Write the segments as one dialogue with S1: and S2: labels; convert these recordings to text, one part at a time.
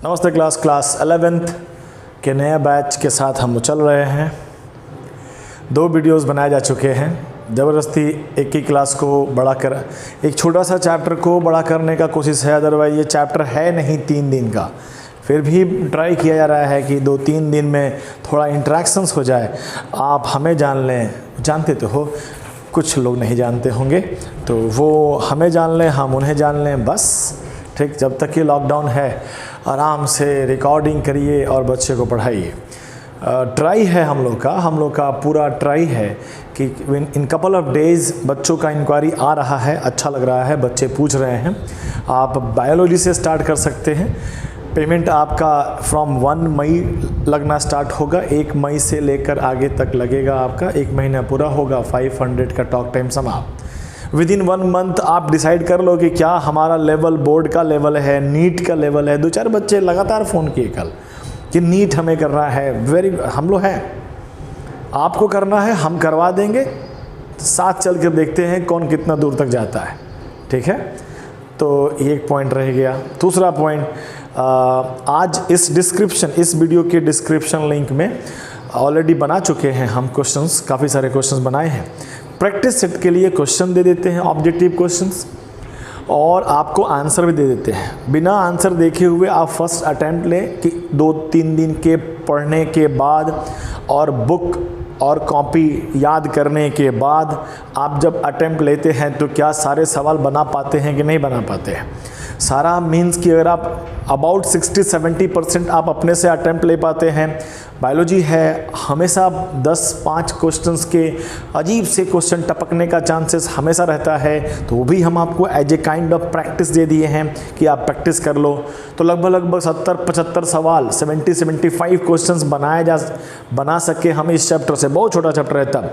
S1: नमस्ते class 11th के नए बैच के साथ हम चल रहे हैं। 2 वीडियोस बनाए जा चुके हैं। ज़बरदस्ती एक ही क्लास को बड़ा कर एक छोटा सा चैप्टर को बड़ा करने का कोशिश है, अदरवाइज़ ये चैप्टर है नहीं 3 दिन का, फिर भी ट्राई किया जा रहा है कि 2-3 दिन में थोड़ा इंटरेक्शंस हो जाए, आप हमें जान लें। जानते तो हो, कुछ लोग नहीं जानते होंगे, तो वो हमें जान लें, हम उन्हें जान लें, बस ठीक। जब तक ये लॉकडाउन है आराम से रिकॉर्डिंग करिए और बच्चे को पढ़ाइए। ट्राई है हम लोग का पूरा ट्राई है कि इन कपल ऑफ डेज़ बच्चों का इंक्वायरी आ रहा है, अच्छा लग रहा है, बच्चे पूछ रहे हैं। आप बायोलॉजी से स्टार्ट कर सकते हैं। पेमेंट आपका फ्रॉम 1 मई लगना स्टार्ट होगा, 1 मई से लेकर आगे तक लगेगा आपका, 1 महीना पूरा होगा, 500 का टॉक टाइम समाप्त। विदिन 1 मंथ आप डिसाइड कर लो कि क्या हमारा लेवल बोर्ड का लेवल है, नीट का लेवल है। 2-4 बच्चे लगातार फ़ोन किए कल कि नीट हमें करना है, हम लोग हैं, आपको करना है, हम करवा देंगे, साथ चल कर देखते हैं कौन कितना दूर तक जाता है, ठीक है। तो ये एक पॉइंट रह गया। दूसरा पॉइंट, आज इस वीडियो के डिस्क्रिप्शन लिंक में ऑलरेडी बना चुके हैं हम क्वेश्चंस, काफ़ी सारे क्वेश्चंस बनाए हैं। प्रैक्टिस सेट के लिए क्वेश्चन दे देते हैं, ऑब्जेक्टिव क्वेश्चंस, और आपको आंसर भी दे देते हैं। बिना आंसर देखे हुए आप फर्स्ट अटेम्प्ट लें कि 2-3 दिन के पढ़ने के बाद और बुक और कॉपी याद करने के बाद आप जब अटेम्प्ट लेते हैं तो क्या सारे सवाल बना पाते हैं कि नहीं बना पाते हैं। सारा मीन्स कि अगर आप अबाउट 60-70% आप अपने से अटेम्प्ट ले पाते हैं। बायोलॉजी है, हमेशा 10-5 क्वेश्चंस के अजीब से क्वेश्चन टपकने का चांसेस हमेशा रहता है, तो वो भी हम आपको as a kind of practice दे दिए हैं कि आप प्रैक्टिस कर लो। तो लगभग 70-75 सवाल, 70-75 क्वेश्चंस बना सके हम इस चैप्टर से। बहुत छोटा चैप्टर है तब,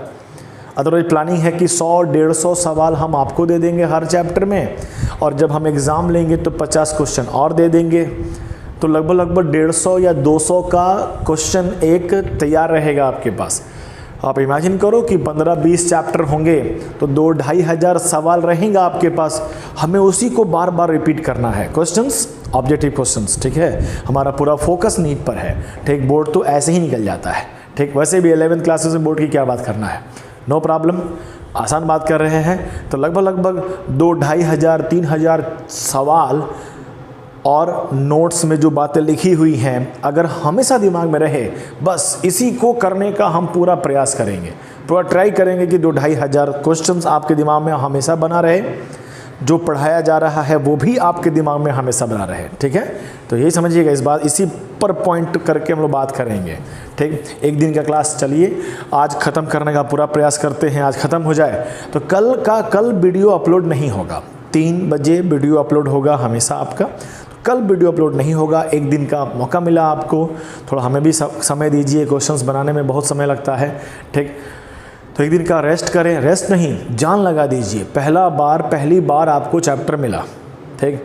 S1: अदरवाइज प्लानिंग है कि 100-150 सवाल हम आपको दे देंगे हर चैप्टर में, और जब हम एग्ज़ाम लेंगे तो 50 क्वेश्चन और दे देंगे। तो लगभग 150 या 200 का क्वेश्चन एक तैयार रहेगा आपके पास। आप इमेजिन करो कि 15-20 चैप्टर होंगे तो 2-2.5 हज़ार सवाल रहेंगे आपके पास। हमें उसी को बार बार रिपीट करना है, क्वेश्चंस, ऑब्जेक्टिव क्वेश्चंस, ठीक है। हमारा पूरा फोकस नीट पर है, ठीक। बोर्ड तो ऐसे ही निकल जाता है, ठीक। वैसे भी 11th क्लासेस में बोर्ड की क्या बात करना है, नो प्रॉब्लम, आसान बात कर रहे हैं। तो लगभग 2-2.5 हज़ार 3 हज़ार सवाल और नोट्स में जो बातें लिखी हुई हैं अगर हमेशा दिमाग में रहे, बस इसी को करने का हम पूरा प्रयास करेंगे, पूरा ट्राई करेंगे कि 2-2.5 हज़ार क्वेश्चंस आपके दिमाग में हमेशा बना रहे, जो पढ़ाया जा रहा है वो भी आपके दिमाग में हमेशा बना रहे, ठीक है। तो यही समझिएगा इस बात, इसी पर पॉइंट करके हम लोग बात करेंगे, ठीक। 1 दिन का क्लास चलिए आज ख़त्म करने का पूरा प्रयास करते हैं। आज ख़त्म हो जाए तो कल वीडियो अपलोड नहीं होगा, 3 बजे वीडियो अपलोड होगा हमेशा आपका। कल वीडियो अपलोड नहीं होगा, 1 दिन का मौका मिला आपको, थोड़ा हमें भी समय दीजिए, क्वेश्चंस बनाने में बहुत समय लगता है, ठीक। तो 1 दिन का रेस्ट करें, रेस्ट नहीं जान लगा दीजिए। पहली बार आपको चैप्टर मिला, ठीक,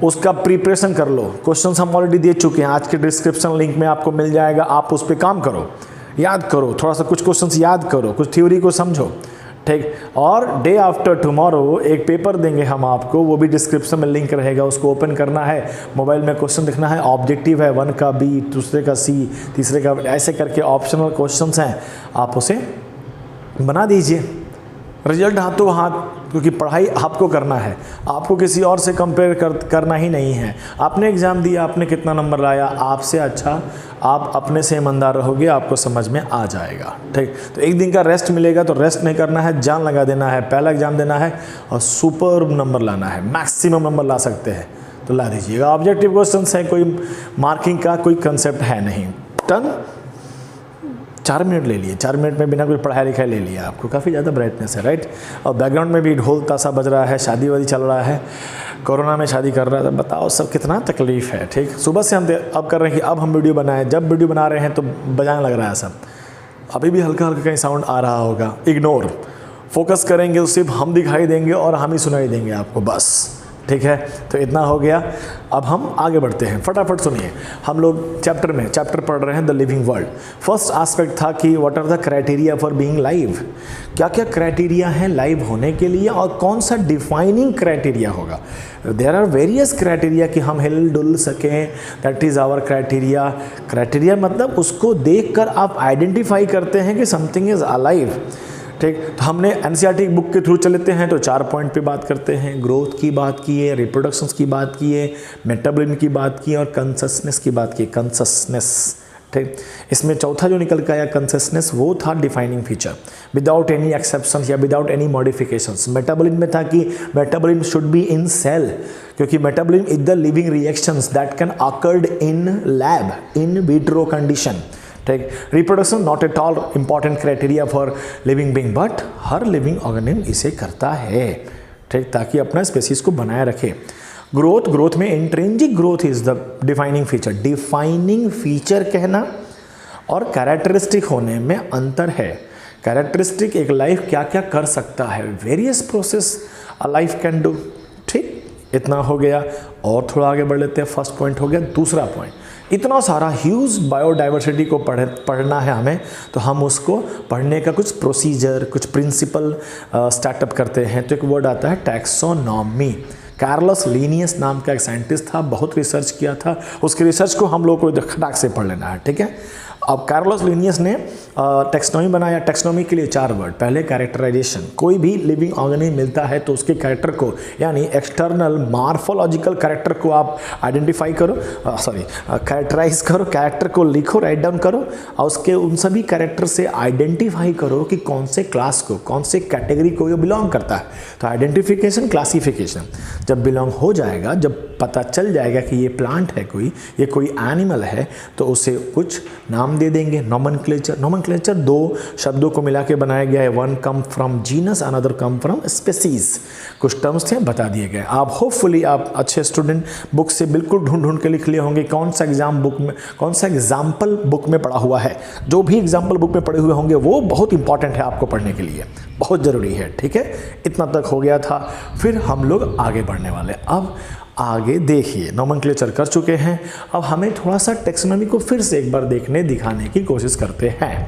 S1: उसका प्रिपरेशन कर लो। क्वेश्चंस हम ऑलरेडी दे चुके हैं, आज के डिस्क्रिप्शन लिंक में आपको मिल जाएगा। आप उस पर काम करो, याद करो, थोड़ा सा कुछ क्वेश्चंस याद करो, कुछ थ्योरी को समझो, ठीक। और डे आफ्टर टुमारो एक पेपर देंगे हम आपको, वो भी डिस्क्रिप्शन में लिंक रहेगा, उसको ओपन करना है, मोबाइल में क्वेश्चन लिखना है, ऑब्जेक्टिव है, 1 का B, दूसरे का C, तीसरे का, ऐसे करके ऑप्शनल क्वेश्चंस हैं, आप उसे बना दीजिए। रिजल्ट हाथों हाथ, क्योंकि पढ़ाई आपको करना है, आपको किसी और से कंपेयर करना ही नहीं है। आपने एग्ज़ाम दिया, आपने कितना नंबर लाया, आपसे अच्छा आप अपने से ईमानदार रहोगे, आपको समझ में आ जाएगा, ठीक। तो 1 दिन का रेस्ट मिलेगा, तो रेस्ट नहीं करना है, जान लगा देना है, पहला एग्ज़ाम देना है और सुपर नंबर लाना है, मैक्सिमम नंबर ला सकते हैं तो ला दीजिएगा। ऑब्जेक्टिव क्वेश्चन है, कोई मार्किंग का कोई कंसेप्ट है नहीं। टन 4 मिनट ले लिए, 4 मिनट में बिना कोई पढ़ाई लिखाई ले लिया आपको। काफ़ी ज़्यादा ब्राइटनेस है, राइट। और बैकग्राउंड में भी ढोल ताशा बज रहा है, शादी वादी चल रहा है, कोरोना में शादी कर रहा है, तो बताओ सब कितना तकलीफ़ है, ठीक। सुबह से हम अब कर रहे हैं कि अब हम वीडियो बनाएं, जब वीडियो बना रहे हैं तो बजाने लग रहा है सब। अभी भी हल्का हल्का कहीं साउंड आ रहा होगा, इग्नोर, फोकस करेंगे तो सिर्फ हम दिखाई देंगे और हम ही सुनाई देंगे आपको, बस, ठीक है, तो इतना हो गया। अब हम आगे बढ़ते हैं, फटाफट सुनिए। हम लोग चैप्टर पढ़ रहे हैं the living world. First aspect था कि what are the criteria for being live, क्या क्या क्राइटेरिया हैं लाइव होने के लिए और कौन सा डिफाइनिंग क्राइटेरिया होगा। देयर आर वेरियस क्राइटेरिया कि हम हिल डुल सकें, that is our criteria. Criteria मतलब उसको देखकर आप आइडेंटिफाई करते हैं कि समथिंग इज़ अलाइव। ठीक, तो हमने एनसीईआरटी बुक के थ्रू चलते हैं तो 4 पॉइंट पे बात करते हैं। ग्रोथ की बात की है, रिप्रोडक्शंस की बात की है, मेटाबॉलिज्म की बात की है और कंससनेस की बात की, कंससनेस। ठीक, इसमें चौथा जो निकल के आया कंससनेस, वो था defining feature without any exception या विदाउट एनी मॉडिफिकेशंस। मेटाबॉलिज्म में था कि metabolism should be in cell, क्योंकि metabolism is the living reactions that can occurred in lab in vitro condition. ठीक, reproduction not at all important criteria for living being, but हर living organism इसे करता है। ठीक, ताकि अपना स्पेसीज को बनाए रखे। ग्रोथ में intrinsic growth is the defining feature. Defining feature कहना और कैरेक्टरिस्टिक होने में अंतर है। कैरेक्टरिस्टिक एक लाइफ क्या क्या कर सकता है, various process a life can do. ठीक, इतना हो गया और थोड़ा आगे बढ़ लेते हैं। फर्स्ट पॉइंट हो गया, दूसरा पॉइंट, इतना सारा ह्यूज बायोडाइवर्सिटी को पढ़ना है हमें, तो हम उसको पढ़ने का कुछ प्रोसीजर, कुछ प्रिंसिपल स्टार्टअप करते हैं। तो एक वर्ड आता है टैक्सोनॉमी। कार्लस लिनियस नाम का एक साइंटिस्ट था, बहुत रिसर्च किया था, उसके रिसर्च को हम लोग को खटाक से पढ़ लेना है। ठीक है, अब कार्लोस लिनियस ने टैक्सोनॉमी बनाया। टैक्सोनॉमी के लिए 4 वर्ड। पहले कैरेक्टराइजेशन, कोई भी लिविंग ऑर्गेनिज्म मिलता है तो उसके कैरेक्टर को, यानी एक्सटर्नल मार्फोलॉजिकल कैरेक्टर को आप आइडेंटिफाई करो, कैरेक्टराइज करो, कैरेक्टर को लिखो, राइट डाउन करो और उसके उन सभी कैरेक्टर से आइडेंटिफाई करो कि कौन से क्लास को, कौन से कैटेगरी को ये बिलोंग करता है। तो आइडेंटिफिकेशन, क्लासिफिकेशन। जब बिलोंग हो जाएगा, जब पता चल जाएगा कि ये प्लांट है कोई, ये कोई एनिमल है, तो उसे कुछ नाम दे देंगे। नोमेनक्लेचर 2 शब्दों को मिला के बनाया गया है। One come from genus, another come from species. कुछ टर्म्स थे, बता दिए गए। आप होपफुली आप अच्छे स्टूडेंट बुक से बिल्कुल ढूंढ के लिख लिए होंगे कौन सा एग्जाम्पल बुक में पढ़ा हुआ है। जो भी एग्जाम्पल बुक में पढ़े हुए होंगे वो बहुत इंपॉर्टेंट है आपको पढ़ने के लिए, बहुत ज़रूरी है। ठीक है, इतना तक हो गया था। फिर हम लोग आगे बढ़ने वाले। अब आगे देखिए, नोमेनक्लेचर कर चुके हैं, अब हमें थोड़ा सा टैक्सोनॉमी को फिर से एक बार दिखाने की कोशिश करते हैं।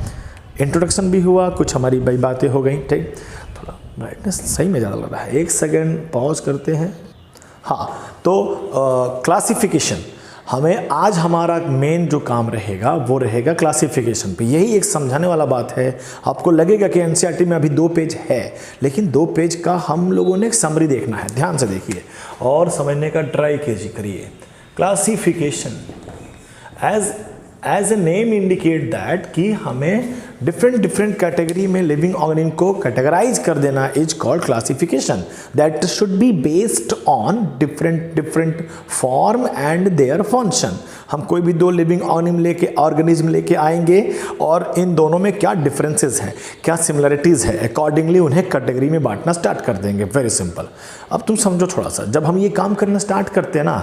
S1: इंट्रोडक्शन भी हुआ, कुछ हमारी बड़ी बातें हो गई। ठीक, थोड़ा ब्राइटनेस सही में ज़्यादा लग रहा है, एक सेकेंड पॉज करते हैं। हाँ, तो क्लासिफिकेशन, हमें आज हमारा मेन जो काम रहेगा वो रहेगा क्लासिफिकेशन पे। यही एक समझाने वाला बात है। आपको लगेगा कि एनसीईआरटी में अभी 2 पेज है, लेकिन 2 पेज का हम लोगों ने एक समरी देखना है। ध्यान से देखिए और समझने का ट्राई करिए। Classification as a name indicate that कि हमें डिफरेंट कैटेगरी में लिविंग ऑर्गेनिज्म को कैटेगराइज कर देना is called classification. That should be based on different form and their function. हम कोई भी 2 लिविंग ऑर्गेनिज्म लेके आएंगे और इन दोनों में क्या डिफरेंसेस हैं, क्या सिमिलरिटीज़ है, अकॉर्डिंगली उन्हें कैटेगरी में बांटना स्टार्ट कर देंगे। Very simple. अब तुम समझो थोड़ा सा, जब हम ये काम करना स्टार्ट करते हैं ना,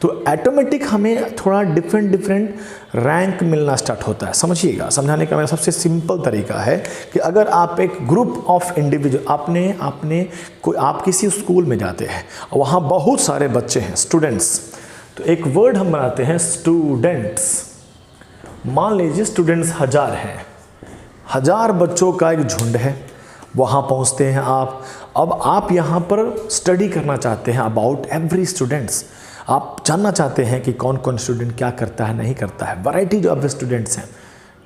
S1: तो ऑटोमेटिक हमें थोड़ा डिफरेंट रैंक मिलना स्टार्ट होता है। समझिएगा, समझाने का मेरा सबसे सिंपल तरीका है कि अगर आप एक ग्रुप ऑफ इंडिविजुअल, आप किसी स्कूल में जाते हैं, वहाँ बहुत सारे बच्चे हैं, स्टूडेंट्स, तो एक वर्ड हम बनाते हैं स्टूडेंट्स। मान लीजिए स्टूडेंट्स 1000 हैं, 1000 बच्चों का एक झुंड है, वहाँ पहुँचते हैं आप। अब आप यहाँ पर स्टडी करना चाहते हैं अबाउट एवरी स्टूडेंट्स। आप जानना चाहते हैं कि कौन कौन स्टूडेंट क्या करता है, नहीं करता है। वैरायटी ऑफ स्टूडेंट्स हैं।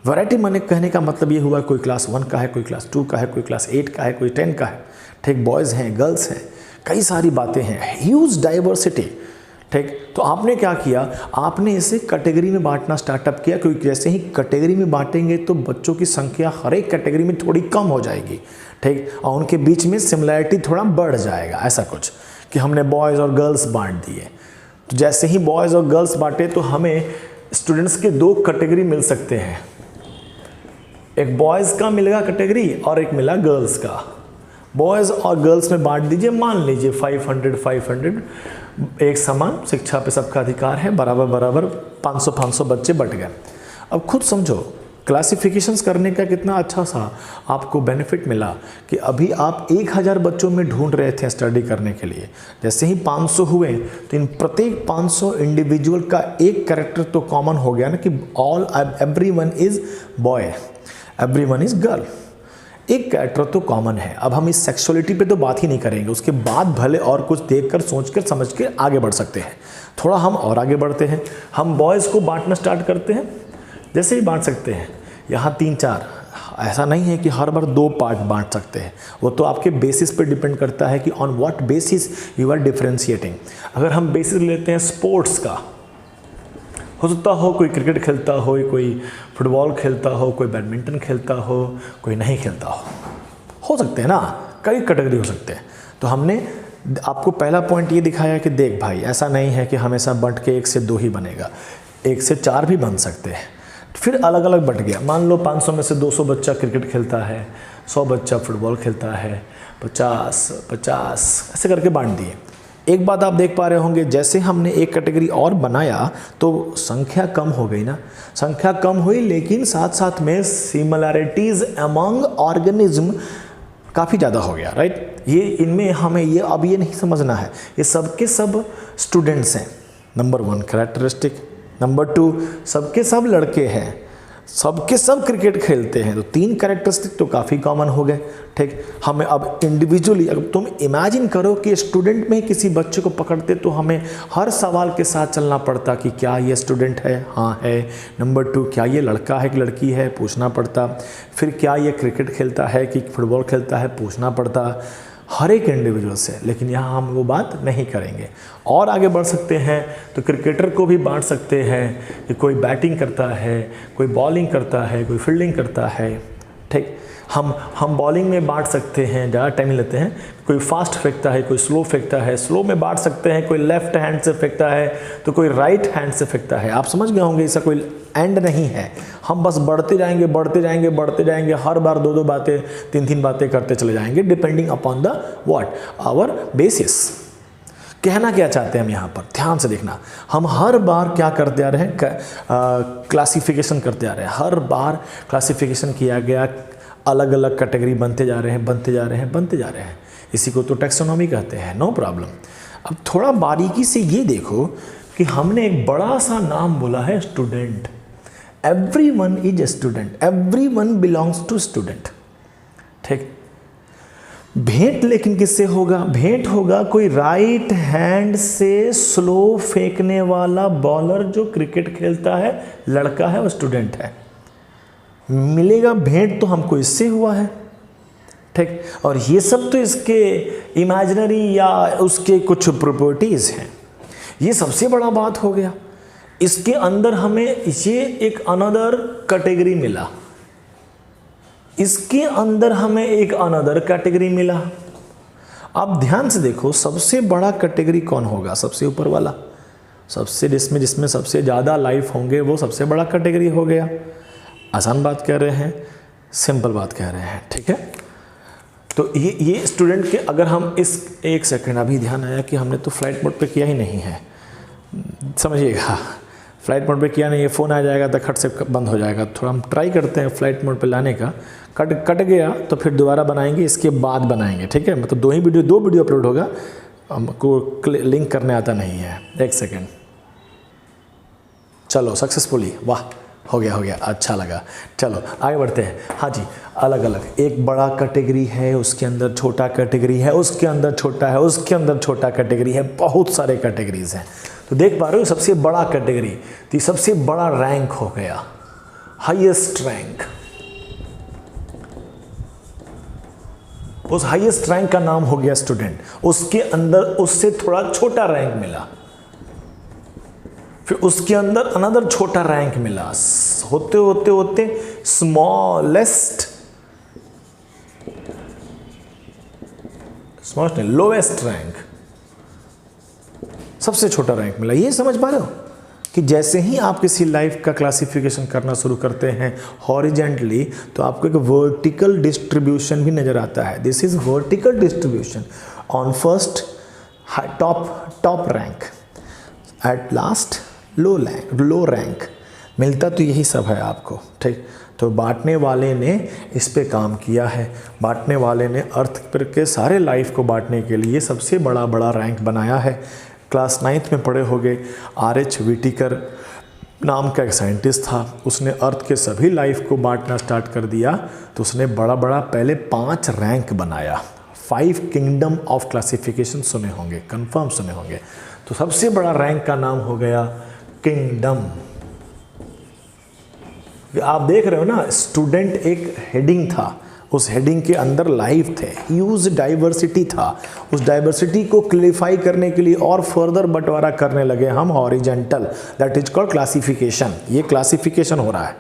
S1: वैरायटी माने कहने का मतलब ये हुआ कोई क्लास 1 का है, कोई क्लास 2 का है, कोई क्लास 8 का है, कोई 10 का है। ठीक, बॉयज़ हैं, गर्ल्स हैं, कई सारी बातें हैं, ह्यूज डाइवर्सिटी। ठीक, तो आपने क्या किया, आपने इसे कैटेगरी में बांटना स्टार्टअप किया, क्योंकि जैसे ही कैटेगरी में बांटेंगे तो बच्चों की संख्या हर एक कैटेगरी में थोड़ी कम हो जाएगी। ठीक, और उनके बीच में सिमिलैरिटी थोड़ा बढ़ जाएगा। ऐसा कुछ कि हमने बॉयज़ और गर्ल्स बांट दिए, तो जैसे ही बॉयज़ और गर्ल्स बांटे तो हमें स्टूडेंट्स के 2 कैटेगरी मिल सकते हैं। एक बॉयज़ का मिलेगा कैटेगरी और एक मिला गर्ल्स का। बॉयज़ और गर्ल्स में बांट दीजिए, मान लीजिए 500 एक समान शिक्षा पे सबका अधिकार है, बराबर 500 बच्चे बट गए। अब खुद समझो, क्लासिफिकेशंस करने का कितना अच्छा सा आपको बेनिफिट मिला कि अभी आप 1000 बच्चों में ढूंढ रहे थे स्टडी करने के लिए, जैसे ही 500 हुए तो इन प्रत्येक 500 इंडिविजुअल का एक कैरेक्टर तो कॉमन हो गया ना कि everyone is boy, everyone is girl, एक कैरेक्टर तो कॉमन है। अब हम इस सेक्सुअलिटी पे तो बात ही नहीं करेंगे, उसके बाद भले और कुछ देखकर सोचकर समझ के आगे बढ़ सकते हैं। थोड़ा हम और आगे बढ़ते हैं, हम बॉयज़ को बांटना स्टार्ट करते हैं। जैसे ही बांट सकते हैं, यहाँ 3-4, ऐसा नहीं है कि हर बार 2 पार्ट बांट सकते हैं, वो तो आपके बेसिस पे डिपेंड करता है कि on what basis you are differentiating. अगर हम बेसिस लेते हैं स्पोर्ट्स का, हो सकता हो कोई क्रिकेट खेलता हो, कोई फुटबॉल खेलता हो, कोई बैडमिंटन खेलता हो, कोई नहीं खेलता हो सकते हैं ना, कई कैटेगरी हो सकते हैं। तो हमने आपको पहला पॉइंट ये दिखाया कि देख भाई, ऐसा नहीं है कि हमेशा बंट के 1 से 2 ही बनेगा, 1 से 4 भी बन सकते हैं। फिर अलग अलग बट गया, मान लो 500 में से 200 बच्चा क्रिकेट खेलता है, 100 बच्चा फुटबॉल खेलता है, 50 ऐसे करके बांट दिए। एक बात आप देख पा रहे होंगे, जैसे हमने एक कैटेगरी और बनाया तो संख्या कम हो गई ना, संख्या कम हुई, लेकिन साथ साथ में सिमिलैरिटीज़ अमंग ऑर्गेनिज्म काफ़ी ज़्यादा हो गया, राइट। ये इनमें हमें ये अब ये नहीं समझना है, ये सबके सब स्टूडेंट्स हैं, नंबर 1 कैरेक्टरिस्टिक। नंबर 2, सबके सब लड़के हैं, सबके सब क्रिकेट खेलते हैं, तो 3 कैरेक्टरिस्टिक तो काफ़ी कॉमन हो गए, ठीक। हमें अब इंडिविजुअली, अब तुम इमेजिन करो कि स्टूडेंट में किसी बच्चे को पकड़ते तो हमें हर सवाल के साथ चलना पड़ता कि क्या ये स्टूडेंट है, हाँ है। नंबर 2, क्या ये लड़का है कि लड़की है, पूछना पड़ता। फिर क्या ये क्रिकेट खेलता है कि फुटबॉल खेलता है, पूछना पड़ता हर एक इंडिविजुअल से। लेकिन यहाँ हम वो बात नहीं करेंगे। और आगे बढ़ सकते हैं तो क्रिकेटर को भी बांट सकते हैं कि कोई बैटिंग करता है, कोई बॉलिंग करता है, कोई फील्डिंग करता है, ठीक। हम बॉलिंग में बांट सकते हैं, ज़्यादा टाइम लेते हैं, कोई फास्ट फेंकता है, कोई स्लो फेंकता है, स्लो में बांट सकते हैं, कोई लेफ्ट हैंड से फेंकता है तो कोई राइट हैंड से फेंकता है। आप समझ गए होंगे, इसका कोई एंड नहीं है, हम बस बढ़ते जाएंगे बढ़ते जाएंगे बढ़ते जाएंगे, हर बार 2-2 बातें 3-3 बातें करते चले जाएंगे, depending upon the what our basis. कहना क्या चाहते हैं हम यहाँ पर, ध्यान से देखना। हम हर बार क्या करते आ रहे हैं, क्लासिफिकेशन करते आ रहे हैं, हर बार क्लासिफिकेशन किया गया, अलग अलग कैटेगरी बनते जा रहे हैं, बनते जा रहे हैं, बनते जा रहे हैं। इसी को तो टैक्सोनॉमी कहते हैं, नो प्रॉब्लम। अब थोड़ा बारीकी से ये देखो कि हमने एक बड़ा सा नाम बोला है student. Everyone is a student, everyone belongs to student, ठीक। भेंट लेकिन किससे होगा, भेंट होगा कोई राइट हैंड से स्लो फेंकने वाला बॉलर जो क्रिकेट खेलता है, लड़का है, वो स्टूडेंट है, मिलेगा भेंट तो हमको इससे हुआ है, ठीक। और ये सब तो इसके इमेजिनरी या उसके कुछ प्रॉपर्टीज हैं, ये सबसे बड़ा बात हो गया। इसके अंदर हमें ये एक अनदर कैटेगरी मिला, इसके अंदर हमें एक अनदर कैटेगरी मिला। आप ध्यान से देखो, सबसे बड़ा कैटेगरी कौन होगा, सबसे ऊपर वाला, सबसे जिसमें सबसे ज़्यादा लाइफ होंगे वो सबसे बड़ा कैटेगरी हो गया। आसान बात कह रहे हैं, सिंपल बात कह रहे हैं, ठीक है। तो ये स्टूडेंट के, अगर हम इस एक सेकंड, अभी ध्यान आया कि हमने तो फ्लाइट मोड पे किया ही नहीं है, समझिएगा, फ्लाइट मोड पे किया नहीं है, फ़ोन आ जाएगा तो खट से बंद हो जाएगा। थोड़ा हम ट्राई करते हैं फ्लाइट मोड पे लाने का, कट गया तो फिर दोबारा बनाएंगे, इसके बाद बनाएंगे, ठीक है। मतलब 2 वीडियो अपलोड होगा, हमको लिंक करने आता नहीं है। 1 सेकेंड, चलो सक्सेसफुली, वाह, हो गया, अच्छा लगा। चलो आगे बढ़ते हैं। हाँ जी, अलग अलग, एक बड़ा कैटेगरी है, उसके अंदर छोटा कैटेगरी है, उसके अंदर छोटा है, उसके अंदर छोटा कैटेगरी है, बहुत सारे कैटेगरीज हैं। तो देख पा रहे हो, सबसे बड़ा कैटेगरी, तो सबसे बड़ा रैंक हो गया, हाईएस्ट रैंक। उस हाईएस्ट रैंक का नाम हो गया स्टूडेंट। उसके अंदर उससे थोड़ा छोटा रैंक मिला, फिर उसके अंदर अनदर छोटा रैंक मिला, होते होते होते स्मॉलेस्ट, लोएस्ट रैंक, सबसे छोटा रैंक मिला। ये समझ पा रहे हो कि जैसे ही आप किसी लाइफ का क्लासिफिकेशन करना शुरू करते हैं हॉरिजेंटली, तो आपको एक वर्टिकल डिस्ट्रीब्यूशन भी नजर आता है। This is vertical distribution on first top rank, at last low rank, मिलता तो यही सब है आपको, ठीक। तो बांटने वाले ने इस पे काम किया है, बांटने वाले ने अर्थ पर के सारे लाइफ को बांटने के लिए सबसे बड़ा रैंक बनाया है। क्लास 9th में पढ़े होंगे, R.H. व्हिटेकर नाम का एक साइंटिस्ट था, उसने अर्थ के सभी लाइफ को बांटना स्टार्ट कर दिया। तो उसने बड़ा पहले 5 रैंक बनाया, 5 किंगडम ऑफ क्लासिफिकेशन सुने होंगे, कंफर्म सुने होंगे। तो सबसे बड़ा रैंक का नाम हो गया किंगडम। आप देख रहे हो ना, स्टूडेंट एक हेडिंग था, उस हेडिंग के अंदर लाइफ थे, ह्यूज डाइवर्सिटी था। उस डाइवर्सिटी को क्लियरिफाई करने के लिए और फर्दर बंटवारा करने लगे हम horizontal, that is called classification. ये क्लासिफिकेशन हो रहा है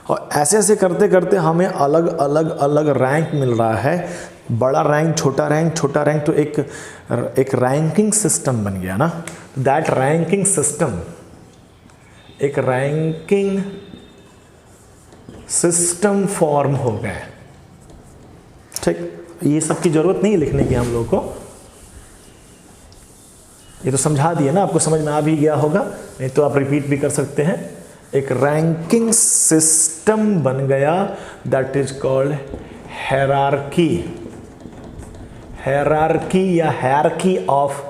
S1: और ऐसे ऐसे करते करते हमें अलग अलग रैंक मिल रहा है। बड़ा रैंक, छोटा रैंक, छोटा रैंक, तो एक रैंकिंग सिस्टम बन गया ना। दैट रैंकिंग सिस्टम, एक रैंकिंग सिस्टम फॉर्म हो गए, ठीक। ये सब की जरूरत नहीं लिखने की हम लोग को, ये तो समझा दिए ना, आपको समझ में आ भी गया होगा, नहीं तो आप रिपीट भी कर सकते हैं। एक रैंकिंग सिस्टम बन गया, that is called hierarchy. Hierarchy या हायरार्की ऑफ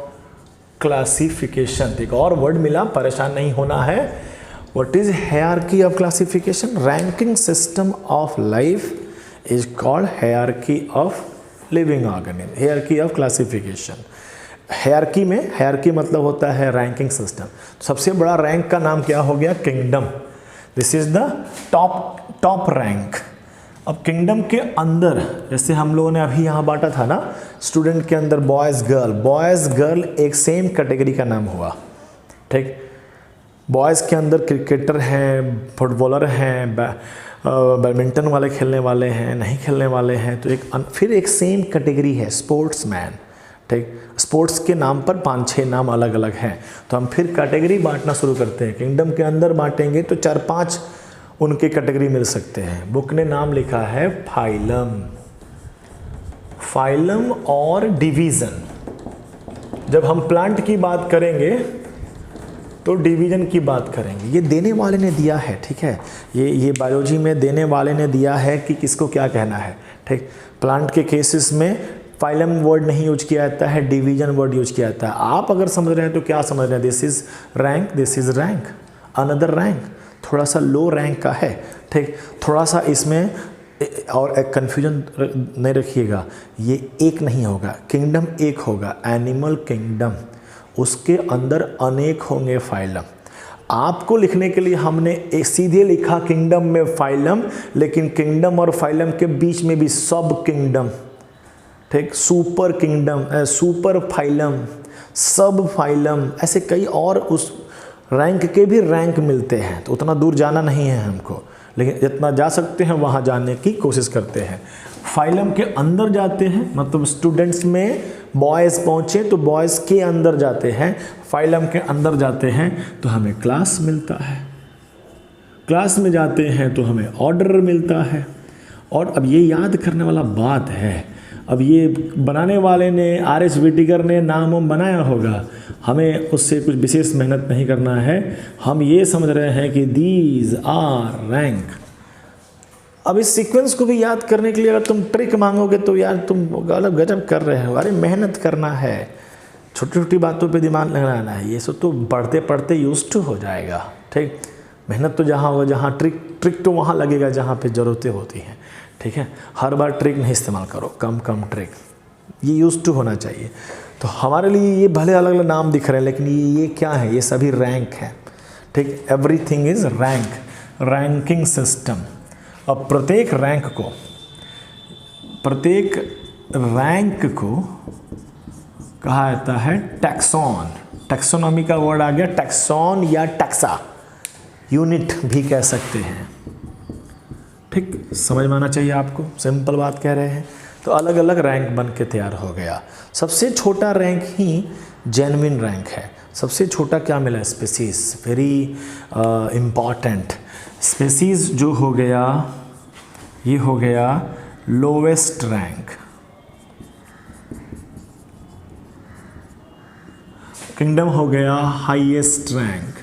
S1: क्लासिफिकेशन। एक और वर्ड मिला, परेशान नहीं होना है। What is hierarchy of classification? Ranking system of life is called hierarchy of living organism, hierarchy of classification। hierarchy में, hierarchy मतलब होता है रैंकिंग सिस्टम। सबसे बड़ा रैंक का नाम क्या हो गया? Kingdom. This is the top rank. अब किंगडम के अंदर, जैसे हम लोगों ने अभी यहाँ बांटा था ना, स्टूडेंट के अंदर बॉयज़ गर्ल एक सेम कैटेगरी का नाम हुआ, ठीक। बॉयज़ के अंदर क्रिकेटर हैं, फुटबॉलर हैं, बैडमिंटन वाले खेलने वाले हैं, नहीं खेलने वाले हैं, तो फिर एक सेम कैटेगरी है स्पोर्ट्समैन, ठीक। स्पोर्ट्स के नाम पर 5-6 नाम अलग अलग हैं। तो हम फिर कैटेगरी बांटना शुरू करते हैं। किंगडम के अंदर बांटेंगे तो 4-5 उनके कैटेगरी मिल सकते हैं। बुक ने नाम लिखा है फाइलम और डिवीज़न। जब हम प्लांट की बात करेंगे तो डिवीजन की बात करेंगे। ये देने वाले ने दिया है, ठीक है। ये बायोलॉजी में देने वाले ने दिया है कि किसको क्या कहना है, ठीक। प्लांट के केसेस में फाइलम वर्ड नहीं यूज किया जाता है, डिवीजन वर्ड यूज किया जाता है। आप अगर समझ रहे हैं तो क्या समझ रहे हैं? This is rank, this is rank, another rank, थोड़ा सा लो रैंक का है, ठीक। थोड़ा सा इसमें और एक कन्फ्यूजन नहीं रखिएगा, ये एक नहीं होगा, किंगडम एक होगा, एनिमल किंगडम, उसके अंदर अनेक होंगे फाइलम। आपको लिखने के लिए हमने एक सीधे लिखा किंगडम में फाइलम, लेकिन किंगडम और फाइलम के बीच में भी सब किंगडम, ठीक, सुपर किंगडम, सुपर फाइलम, सब फाइलम, ऐसे कई और उस रैंक के भी रैंक मिलते हैं। तो उतना दूर जाना नहीं है हमको, लेकिन जितना जा सकते हैं वहाँ जाने की कोशिश करते हैं। फाइलम के अंदर जाते हैं, मतलब स्टूडेंट्स में बॉयज़ पहुँचे तो बॉयज़ के अंदर जाते हैं, फाइलम के अंदर जाते हैं तो हमें क्लास मिलता है, क्लास में जाते हैं तो हमें ऑर्डर मिलता है। और अब ये याद करने वाला बात है, अब ये बनाने वाले ने, R.H. व्हिटेकर ने नाम बनाया होगा, हमें उससे कुछ विशेष मेहनत नहीं करना है। हम ये समझ रहे हैं कि दीज आर रैंक। अब इस सीक्वेंस को भी याद करने के लिए अगर तुम ट्रिक मांगोगे तो यार तुम गलत गजब कर रहे हो। अरे मेहनत करना है, छोटी छोटी बातों पे दिमाग लगाना है, ये सब तो पढ़ते पढ़ते यूज टू हो जाएगा, ठीक। मेहनत तो जहाँ होगा, जहाँ ट्रिक तो वहाँ लगेगा जहाँ पे ज़रूरतें होती हैं, ठीक है। हर बार ट्रिक नहीं इस्तेमाल करो, कम ट्रिक, ये यूज टू होना चाहिए। तो हमारे लिए ये भले अलग अलग नाम दिख रहे हैं, लेकिन ये क्या है? ये सभी रैंक है, ठीक। Everything is rank, ranking system. अब प्रत्येक रैंक को कहा जाता है टैक्सॉन। टैक्सोनॉमी का वर्ड आ गया, टैक्सॉन या टैक्सा, यूनिट भी कह सकते हैं, ठीक। समझ में आना चाहिए आपको, सिंपल बात कह रहे हैं। तो अलग अलग रैंक बन के तैयार हो गया। सबसे छोटा रैंक ही जेन्युइन रैंक है। सबसे छोटा क्या मिला? Species, very important. स्पीसीज जो हो गया, ये हो गया लोवेस्ट रैंक। किंगडम हो गया हाईएस्ट रैंक।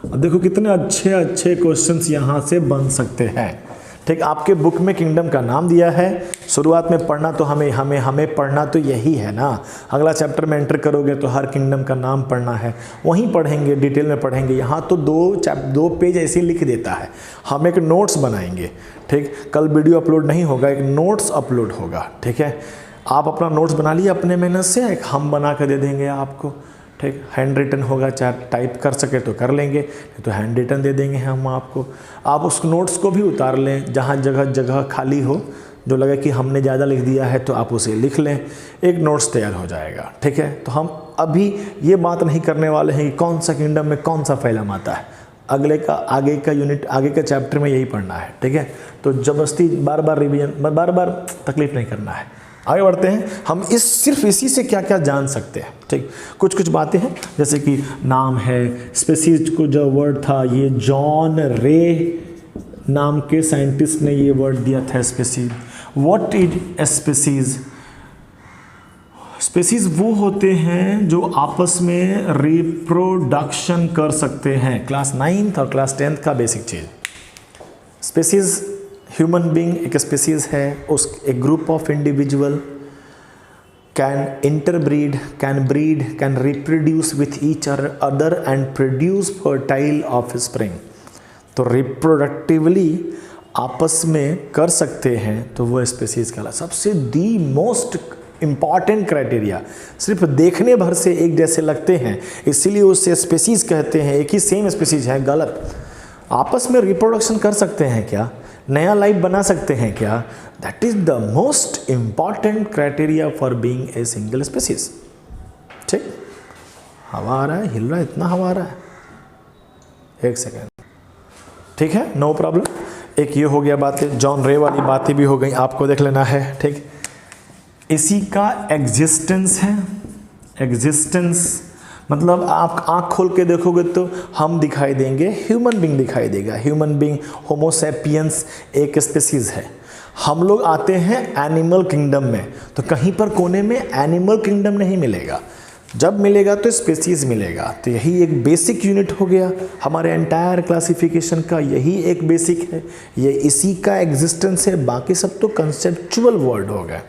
S1: अब देखो कितने अच्छे अच्छे क्वेश्चंस यहाँ से बन सकते हैं। ठीक, आपके बुक में किंगडम का नाम दिया है, शुरुआत में पढ़ना तो हमें पढ़ना तो यही है ना। अगला चैप्टर में एंटर करोगे तो हर किंगडम का नाम पढ़ना है, वहीं पढ़ेंगे, डिटेल में पढ़ेंगे। यहाँ तो दो पेज ऐसे लिख देता है। हम एक नोट्स बनाएंगे, ठीक, कल वीडियो अपलोड नहीं होगा, एक नोट्स अपलोड होगा। ठीक है, आप अपना नोट्स बना लिए अपने मेहनत से, एक हम बना कर दे देंगे आपको। ठीक, हैंड रिटन होगा, चाहे टाइप कर सके तो कर लेंगे, नहीं तो हैंड रिटन दे देंगे हम आपको। आप उस नोट्स को भी उतार लें, जहाँ जगह जगह खाली हो, जो लगे कि हमने ज़्यादा लिख दिया है तो आप उसे लिख लें, एक नोट्स तैयार हो जाएगा। ठीक है, तो हम अभी ये बात नहीं करने वाले हैं कि कौन सा किंगडम में कौन सा फैलम आता है। आगे का यूनिट, आगे का चैप्टर में यही पढ़ना है। ठीक है, तो ज़बरदस्ती बार बार रिवीजन, बार बार तकलीफ नहीं करना है। आगे बढ़ते हैं, हम सिर्फ इसी से क्या क्या जान सकते हैं। ठीक, कुछ बातें हैं, जैसे कि नाम है, स्पीसीज को जो वर्ड था, ये जॉन रे नाम के साइंटिस्ट ने ये वर्ड दिया था, species. What is a species? Species वो होते हैं जो आपस में रिप्रोडक्शन कर सकते हैं। क्लास 9th और क्लास 10th का बेसिक चीज़। स्पीसीज, ह्यूमन बींग एक स्पीसीज है, उस एक group of individual can interbreed, can breed, can reproduce with each other and produce fertile offspring. तो रिप्रोडक्टिवली आपस में कर सकते हैं तो वो स्पीसीज कहला। सबसे दी मोस्ट इम्पॉर्टेंट क्राइटेरिया, सिर्फ देखने भर से एक जैसे लगते हैं इसीलिए उससे स्पीसीज कहते हैं, एक ही सेम स्पीसीज है, गलत। आपस में रिप्रोडक्शन कर सकते हैं क्या, नया लाइफ बना सकते हैं क्या, that is the most important criteria for being a single species. ठीक, हवा आ रहा है, हिल रहा है, इतना हवा आ रहा है, एक सेकेंड। ठीक है, नो प्रॉब्लम। एक ये हो गया बातें, जॉन रे वाली बातें भी हो गई, आपको देख लेना है। ठीक, इसी का एग्जिस्टेंस है। एग्जिस्टेंस मतलब आप आँख खोल के देखोगे तो हम दिखाई देंगे, ह्यूमन बींग दिखाई देगा। ह्यूमन बींग, होमो सैपियंस एक स्पीसीज है। हम लोग आते हैं एनिमल किंगडम में, तो कहीं पर कोने में एनिमल किंगडम नहीं मिलेगा, जब मिलेगा तो स्पीसीज मिलेगा। तो यही एक बेसिक यूनिट हो गया हमारे एंटायर क्लासिफिकेशन का, यही एक बेसिक है, ये इसी का एग्जिस्टेंस है, बाकी सब तो कंसेप्चुअल वर्ड हो गए।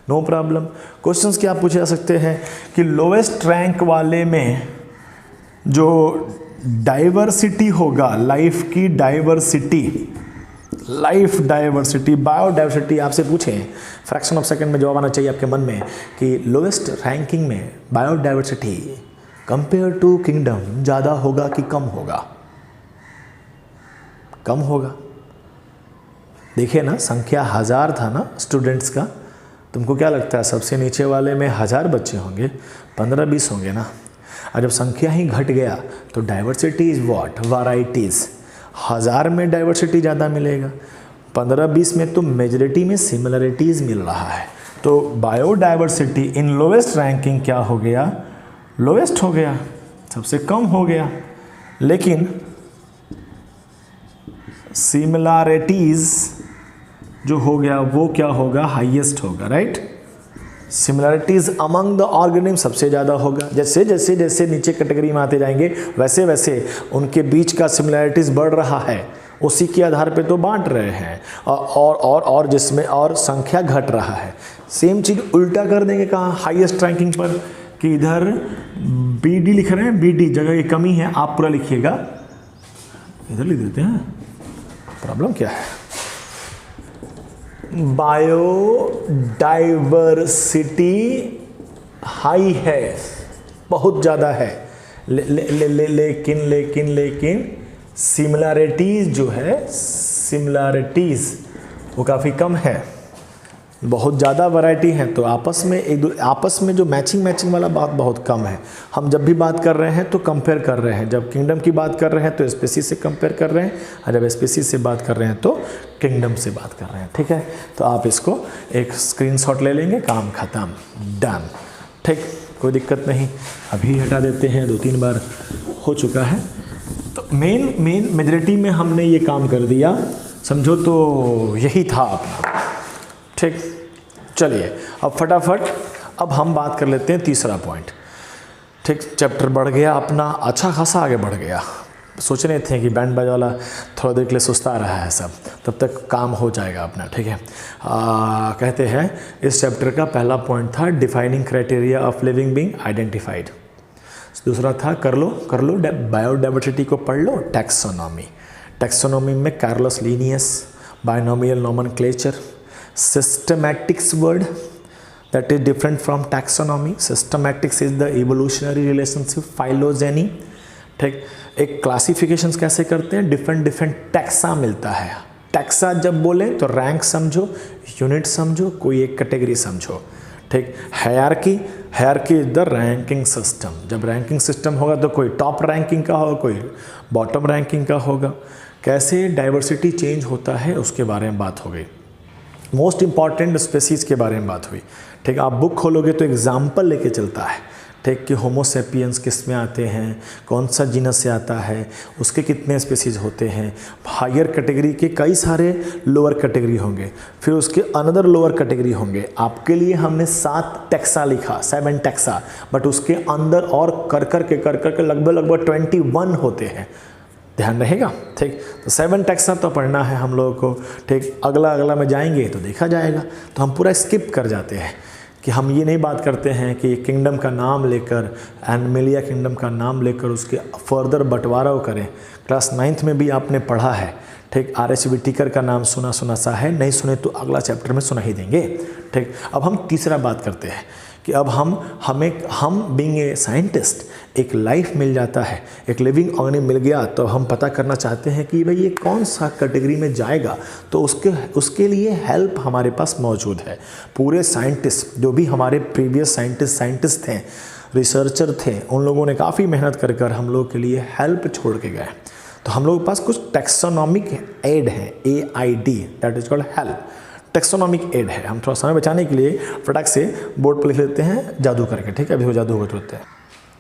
S1: No problem. क्वेश्चंस क्या पूछे जा सकते हैं कि लोवेस्ट रैंक वाले में जो डाइवर्सिटी होगा, लाइफ की डाइवर्सिटी, लाइफ डाइवर्सिटी, बायोडाइवर्सिटी आपसे पूछें, फ्रैक्शन ऑफ सेकंड में जवाब आना चाहिए आपके मन में कि लोवेस्ट रैंकिंग में बायोडाइवर्सिटी कंपेयर टू किंगडम ज़्यादा होगा कि कम होगा? कम होगा। देखिए ना, संख्या 1000 था ना स्टूडेंट्स का, तुमको क्या लगता है सबसे नीचे वाले में 1000 बच्चे होंगे, 15-20 होंगे ना। और जब संख्या ही घट गया तो डाइवर्सिटी इज व्हाट, वैराइटीज़। 1000 में डाइवर्सिटी ज़्यादा मिलेगा, 15-20 में तो मेजॉरिटी में सिमिलरिटीज़ मिल रहा है। तो बायोडाइवर्सिटी इन लोवेस्ट रैंकिंग क्या हो गया, लोवेस्ट हो गया, सबसे कम हो गया। लेकिन सिमिलरिटीज़ जो हो गया वो क्या होगा, हाईएस्ट होगा, right. Similarities among the organism सबसे ज़्यादा होगा। जैसे जैसे जैसे नीचे कैटेगरी में आते जाएंगे वैसे वैसे उनके बीच का सिमिलरिटीज़ बढ़ रहा है, उसी के आधार पे तो बांट रहे हैं, और जिसमें और संख्या घट रहा है। सेम चीज़ उल्टा कर देंगे कहाँ, हाईएस्ट रैंकिंग पर, कि इधर BD लिख रहे हैं, BD जगह की कमी है, आप पूरा लिखिएगा, इधर लिख देते हैं। प्रॉब्लम क्या है, बायोडाइवर्सिटी हाई है, बहुत ज़्यादा है, लेकिन सिमिलरिटीज़ जो है, सिमिलरिटीज़ वो काफ़ी कम है, बहुत ज़्यादा वैरायटी है। तो आपस में जो मैचिंग वाला बात बहुत कम है। हम जब भी बात कर रहे हैं तो कंपेयर कर रहे हैं, जब किंगडम की बात कर रहे हैं तो स्पीसीज से कंपेयर कर रहे हैं, और जब स्पीसीज से बात कर रहे हैं तो किंगडम से बात कर रहे हैं। ठीक है, तो आप इसको एक स्क्रीनशॉट ले लेंगे, काम ख़त्म, डन। ठीक, कोई दिक्कत नहीं, अभी हटा देते हैं, 2-3 बार हो चुका है। तो मेन मेजॉरिटी में हमने ये काम कर दिया, समझो तो यही था अपना। ठीक, चलिए अब फटाफट अब हम बात कर लेते हैं तीसरा पॉइंट। ठीक, चैप्टर बढ़ गया अपना, अच्छा खासा आगे बढ़ गया। सोच रहे थे कि बैंड बाजा वाला थोड़ा देर के लिए सुस्ता रहा है सब, तब तक काम हो जाएगा अपना, ठीक है। कहते हैं इस चैप्टर का पहला पॉइंट था defining criteria of living being identified. दूसरा था कर लो बायोडाइवर्सिटी को पढ़ लो, टैक्सोनॉमी। टैक्सोनॉमी में Carlos Linnaeus, binomial nomenclature, systematics word that is different from taxonomy. Systematics is the evolutionary relationship, phylogeny, ठीक। एक क्लासिफिकेशंस कैसे करते हैं, डिफरेंट टैक्सा मिलता है। टैक्सा जब बोले तो रैंक समझो, यूनिट समझो, कोई एक कैटेगरी समझो, ठीक। Hierarchy is the ranking system. जब रैंकिंग सिस्टम होगा तो कोई टॉप रैंकिंग का होगा, कोई बॉटम रैंकिंग का होगा। कैसे डाइवर्सिटी चेंज होता है उसके बारे में बात हो गई। मोस्ट इंपॉर्टेंट स्पेसीज़ के बारे में बात हुई, ठीक। आप बुक खोलोगे तो एग्जाम्पल लेके चलता है, ठीक, कि होमोसेपियंस किस में आते हैं, कौन सा जीनस से आता है, उसके कितने स्पेसीज़ होते हैं। हायर कैटेगरी के कई सारे लोअर कैटेगरी होंगे, फिर उसके अनदर लोअर कैटेगरी होंगे। आपके लिए हमने 7 टैक्सा लिखा, 7 टैक्सा, बट उसके अंदर और कर कर लगभग 21 होते हैं। ध्यान रहेगा, ठीक। तो 7 टैक्सा तो पढ़ना है हम लोगों को, ठीक। अगला में जाएंगे तो देखा जाएगा, तो हम पूरा स्किप कर जाते हैं कि हम ये नहीं बात करते हैं कि किंगडम का नाम लेकर, एनिमलिया किंगडम का नाम लेकर उसके फर्दर बंटवारा करें। क्लास 9th में भी आपने पढ़ा है, ठीक। R.H. विटिकर का नाम सुना सा है, नहीं सुने तो अगला चैप्टर में सुना ही देंगे, ठीक। अब हम तीसरा बात करते हैं कि अब हम बीइंग ए साइंटिस्ट, एक लाइफ मिल जाता है, एक लिविंग ऑर्गेनिज्म मिल गया, तो हम पता करना चाहते हैं कि भाई ये कौन सा कैटेगरी में जाएगा। तो उसके लिए हेल्प हमारे पास मौजूद है। पूरे साइंटिस्ट जो भी हमारे प्रीवियस साइंटिस्ट थे, रिसर्चर थे, उन लोगों ने काफ़ी मेहनत कर हम लोग के लिए हेल्प छोड़ के गए। तो हम लोगों के पास कुछ टैक्सोनॉमिक एड है, AID, that is called help. Taxonomic aid है। हम थोड़ा समय बचाने के लिए फटाक से बोर्ड पर लिख लेते हैं जादू करके, ठीक है। अभी वो जादू होगा तुरंत।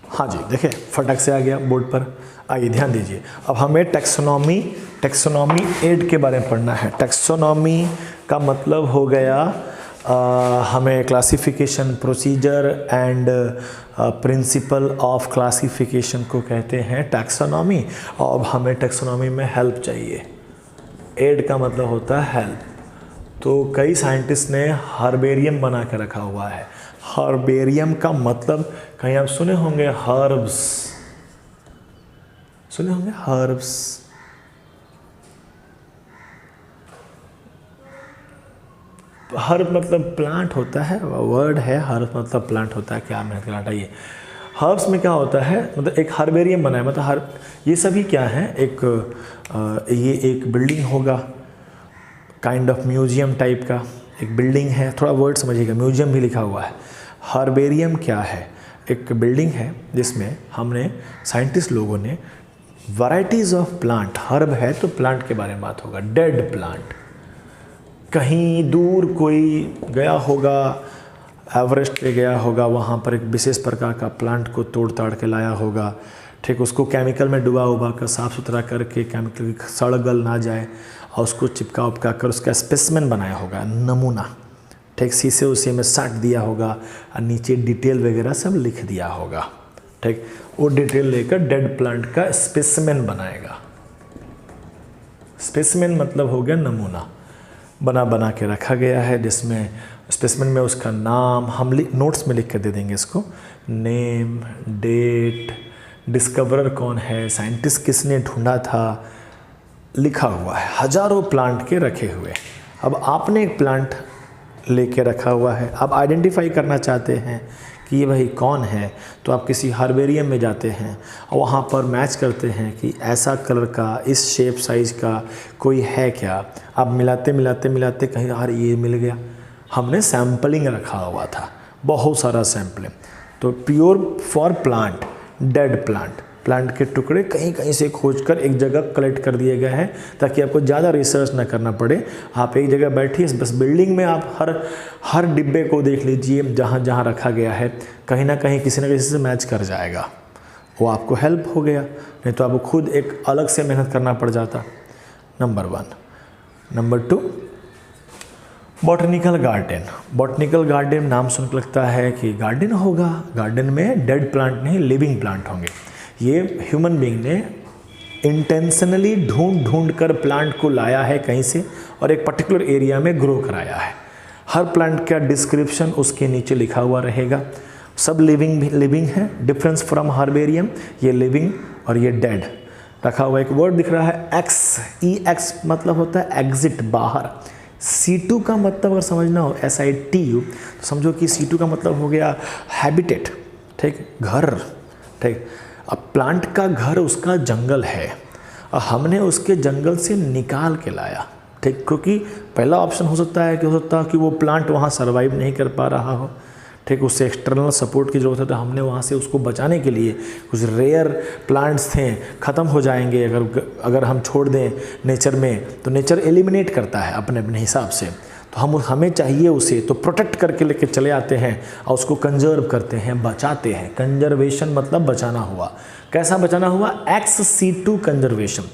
S1: हाँ जी, देखिए फटाक से आ गया बोर्ड पर। आइए ध्यान दीजिए, अब हमें टैक्सोनॉमी एड के बारे में पढ़ना है। टैक्सोनॉमी का मतलब हो गया हमें classification procedure and principle of classification को कहते हैं टैक्सोनॉमी। और अब हमें टैक्सोनॉमी में हेल्प चाहिए। एड का मतलब होता है हेल्प। तो कई साइंटिस्ट ने हर्बेरियम बना के रखा हुआ है। हर्बेरियम का मतलब कहीं आप सुने होंगे, हर्ब्स सुने होंगे, हर्ब्स। हर्ब मतलब प्लांट होता है, वर्ड है। हर्ब मतलब प्लांट होता है। क्या मेहनत करना चाहिए। हर्ब्स में क्या होता है, मतलब एक हर्बेरियम बना है, मतलब हर्ब, ये सभी क्या है, ये एक बिल्डिंग होगा, काइंड ऑफ म्यूजियम टाइप का एक बिल्डिंग है। थोड़ा वर्ड समझिएगा, म्यूजियम भी लिखा हुआ है। हर्बेरियम क्या है, एक बिल्डिंग है जिसमें हमने साइंटिस्ट लोगों ने वैराइटीज़ ऑफ प्लांट, हर्ब है तो प्लांट के बारे में बात होगा। डेड प्लांट, कहीं दूर कोई गया होगा, एवरेस्ट पे गया होगा, वहाँ पर एक विशेष प्रकार का प्लांट को तोड़ ताड़ के लाया होगा, ठीक। उसको केमिकल में डुबा कर साफ़ सुथरा करके, केमिकल सड़ गल ना जाए, और उसको चिपका उपका कर उसका स्पेसिमेन बनाया होगा, नमूना, ठीक। शीशे उसी में साट दिया होगा और नीचे डिटेल वगैरह सब लिख दिया होगा, ठीक। वो डिटेल लेकर डेड प्लांट का स्पेसिमेन बनाएगा। स्पेसिमेन मतलब हो गया नमूना, बना के रखा गया है, जिसमें स्पेसिमेन में उसका नाम हम नोट्स में लिख कर दे देंगे इसको, नेम, डेट, डिस्कवरर कौन है, साइंटिस्ट किसने ढूंढा था, लिखा हुआ है। हजारों प्लांट के रखे हुए। अब आपने एक प्लांट लेके रखा हुआ है, आप आइडेंटिफाई करना चाहते हैं कि ये भाई कौन है, तो आप किसी हर्बेरियम में जाते हैं और वहाँ पर मैच करते हैं कि ऐसा कलर का, इस शेप साइज़ का कोई है क्या। आप मिलाते कहीं यार ये मिल गया। हमने सैम्पलिंग रखा हुआ था, बहुत सारा सैम्पलिंग। तो pure for plant, dead plant के टुकड़े कहीं से खोजकर एक जगह कलेक्ट कर दिए गए हैं, ताकि आपको ज़्यादा रिसर्च ना करना पड़े। आप एक जगह बैठिए, बस बिल्डिंग में आप हर डिब्बे को देख लीजिए, जहाँ रखा गया है, कहीं ना कहीं किसी न किसी से मैच कर जाएगा। वो आपको हेल्प हो गया, नहीं तो आपको खुद एक अलग से मेहनत करना पड़ जाता। नंबर 1। नंबर 2, बॉटनिकल गार्डन नाम सुन के लगता है कि गार्डन होगा, गार्डन में डेड प्लांट नहीं लिविंग प्लांट होंगे। ये ह्यूमन बीइंग ने इंटेंशनली ढूंढ कर प्लांट को लाया है कहीं से और एक पर्टिकुलर एरिया में ग्रो कराया है। हर प्लांट का डिस्क्रिप्शन उसके नीचे लिखा हुआ रहेगा। सब लिविंग है, डिफरेंस फ्रॉम हर्बेरियम, ये लिविंग और ये डेड रखा हुआ। एक वर्ड दिख रहा है एक्स, EX मतलब होता है एग्जिट, बाहर। C2 का मतलब अगर समझना हो SITU तो समझो कि C2 का मतलब हो गया हैबिटेट, ठीक, घर, ठीक। अब प्लांट का घर उसका जंगल है और हमने उसके जंगल से निकाल के लाया, ठीक, क्योंकि पहला ऑप्शन हो सकता है कि वो प्लांट वहाँ सर्वाइव नहीं कर पा रहा हो, ठीक, उससे एक्सटर्नल सपोर्ट की ज़रूरत है, तो हमने वहाँ से उसको बचाने के लिए कुछ रेयर प्लांट्स थे, ख़त्म हो जाएंगे अगर हम छोड़ दें नेचर में, तो नेचर एलिमिनेट करता है अपने अपने हिसाब से, तो हमें चाहिए उसे, तो प्रोटेक्ट करके लेके चले आते हैं और उसको कंजर्व करते हैं, बचाते हैं। कंजर्वेशन मतलब बचाना हुआ। कैसा बचाना हुआ? XC2 conservation.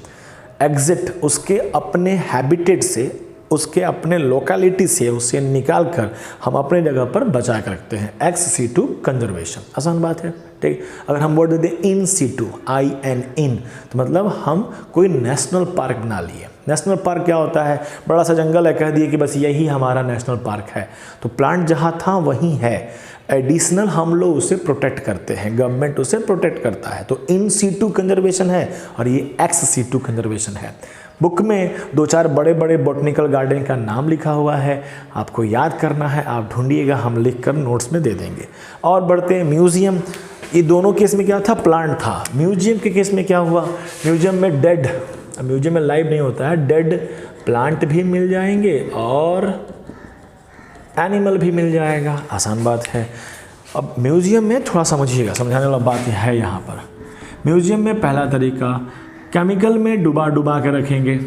S1: एग्जिट, उसके अपने हैबिटेट से, उसके अपने लोकेलिटी से उसे निकाल कर हम अपने जगह पर बचा कर रखते हैं। XC2 कंजर्वेशन, आसान बात है, ठीक। अगर हम वर्ड दे दें इन situ, IN, तो मतलब हम कोई नेशनल पार्क बना लिए। नेशनल पार्क क्या होता है? बड़ा सा जंगल है, कह दिए कि बस यही हमारा नेशनल पार्क है, तो प्लांट जहाँ था वहीं है, एडिशनल हम लोग उसे प्रोटेक्ट करते हैं, गवर्नमेंट उसे प्रोटेक्ट करता है, तो इन situ कंजर्वेशन है और ये XC2 कंजर्वेशन है। बुक में 2-4 बड़े बड़े बॉटनिकल गार्डन का नाम लिखा हुआ है, आपको याद करना है, आप ढूंढिएगा, हम लिखकर नोट्स में दे देंगे। और बढ़ते हैं म्यूज़ियम। ये दोनों केस में क्या था? प्लांट था। म्यूज़ियम के केस में क्या हुआ? म्यूज़ियम में डेड, म्यूज़ियम में लाइव नहीं होता है, डेड प्लांट भी मिल जाएंगे और एनिमल भी मिल जाएगा, आसान बात है। अब म्यूज़ियम में थोड़ा समझिएगा, समझाने वाला बात है यहाँ पर। म्यूज़ियम में पहला तरीका, केमिकल में डुबा के रखेंगे।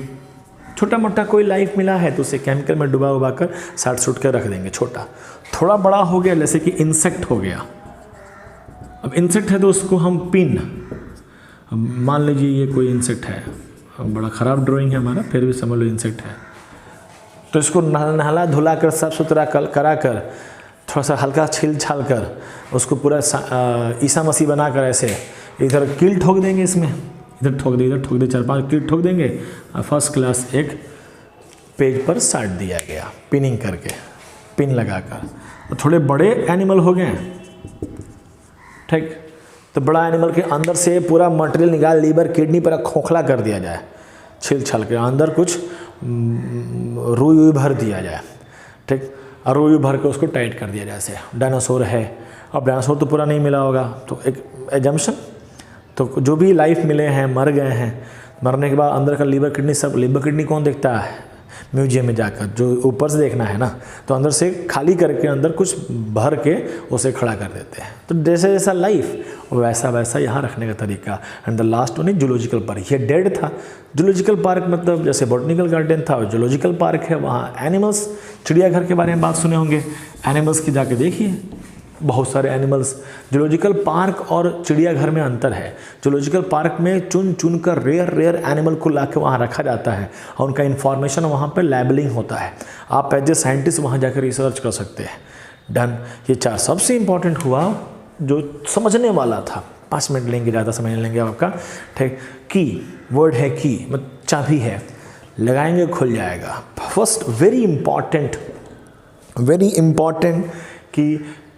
S1: छोटा मोटा कोई लाइफ मिला है तो उसे केमिकल में डुबा कर साट सूट कर रख देंगे। छोटा, थोड़ा बड़ा हो गया जैसे कि इंसेक्ट हो गया। अब इंसेक्ट है तो उसको हम पिन, मान लीजिए ये कोई इंसेक्ट है, बड़ा ख़राब ड्राइंग है हमारा, फिर भी समझ लो इंसेक्ट है, तो इसको नहला धुला कर साफ सुथरा करा कर थोड़ा सा हल्का छील छाल कर उसको पूरा ईसा मसीह बना कर ऐसे इधर कील ठोक देंगे, इसमें इधर ठोक दे, इधर ठोक दे, 4-5 कील ठोक देंगे और फर्स्ट क्लास एक पेज पर साट दिया गया, पिनिंग करके, पिन लगाकर। तो थोड़े बड़े एनिमल हो गए, ठीक, तो बड़ा एनिमल के अंदर से पूरा मटेरियल निकाल, लीवर किडनी पर खोखला कर दिया जाए, छील छाल के अंदर कुछ रुई भर दिया जाए, ठीक, और रुई भर के उसको टाइट कर दिया जाए। जैसे डायनासोर है, अब डायनासोर तो पूरा नहीं मिला होगा, तो एक एजम्पशन, तो जो भी लाइफ मिले हैं मर गए हैं, मरने के बाद अंदर का लीवर किडनी, सब लीवर किडनी कौन देखता है? म्यूजियम में जाकर, जो ऊपर से देखना है ना, तो अंदर से खाली करके अंदर कुछ भर के उसे खड़ा कर देते हैं। तो जैसे जैसा लाइफ वैसा वैसा यहाँ रखने का तरीका। And the last one is zoological park. ये डेड था। जूलॉजिकल पार्क मतलब जैसे बॉटनिकल गार्डन था, जूलॉजिकल पार्क है, वहाँ एनिमल्स, चिड़ियाघर के बारे में बात सुने होंगे, एनिमल्स की जाके देखिए, बहुत सारे एनिमल्स। जूलॉजिकल पार्क और चिड़ियाघर में अंतर है। जूलॉजिकल पार्क में चुन कर रेयर एनिमल को लाके वहाँ रखा जाता है और उनका इन्फॉर्मेशन वहाँ पे लेबलिंग होता है। आप एज ए साइंटिस्ट वहाँ जाकर रिसर्च कर सकते हैं। डन। ये 4 सबसे इम्पॉर्टेंट हुआ जो समझने वाला था। 5 मिनट लेंगे, ज़्यादा समय लेंगे आपका, ठीक। की वर्ड है, की मतलब चाबी है, लगाएंगे खुल जाएगा। फर्स्ट वेरी इम्पॉर्टेंट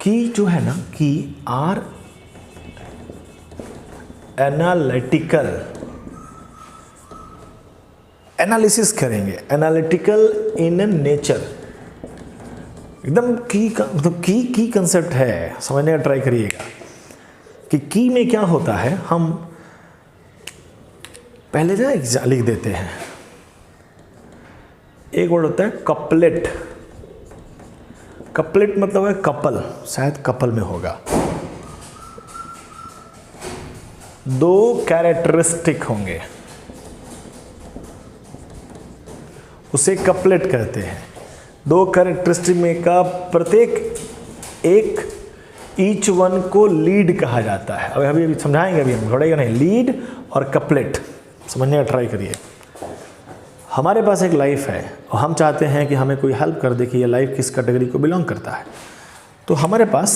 S1: की जो है ना, की आर एनालिटिकल, एनालिसिस करेंगे, एनालिटिकल इन नेचर, एकदम मतलब की कंसेप्ट है, समझने का ट्राई करिएगा कि की में क्या होता है। हम पहले जो लिख देते हैं, एक वर्ड होता है कपलेट। कपलेट मतलब है कपल, शायद कपल में होगा। 2 कैरेक्टरिस्टिक होंगे, उसे कपलेट कहते हैं। 2 कैरेक्टरिस्टिक में का प्रत्येक एक, ईच वन को लीड कहा जाता है। अभी समझाएंगे, अभी हम घोड़ेगा नहीं, लीड और कपलेट समझने का ट्राई करिए। हमारे पास एक लाइफ है और हम चाहते हैं कि हमें कोई हेल्प कर दे कि ये लाइफ किस कैटेगरी को बिलोंग करता है। तो हमारे पास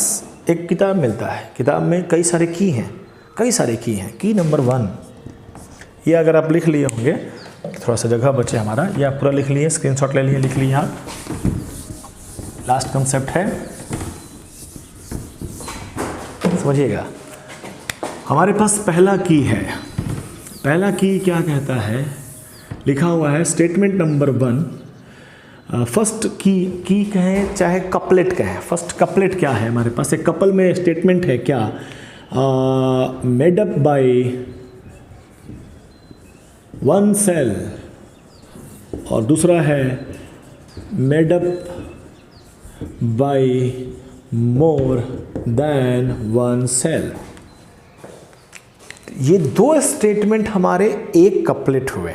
S1: एक किताब मिलता है, किताब में कई सारे की हैं। की नंबर 1, ये अगर आप लिख लिए होंगे, थोड़ा सा जगह बचे हमारा, ये आप पूरा लिख लिए, स्क्रीनशॉट ले लिए, लिख लिए आप। लास्ट कंसेप्ट है, समझिएगा। हमारे पास पहला की है। पहला की क्या कहता है, लिखा हुआ है स्टेटमेंट नंबर 1। फर्स्ट की कहें चाहे कपलेट कहें, फर्स्ट कपलेट क्या है हमारे पास, एक कपल में स्टेटमेंट है क्या, made up by one cell, और दूसरा है made up by more than one cell. ये दो स्टेटमेंट हमारे एक कपलेट हुए,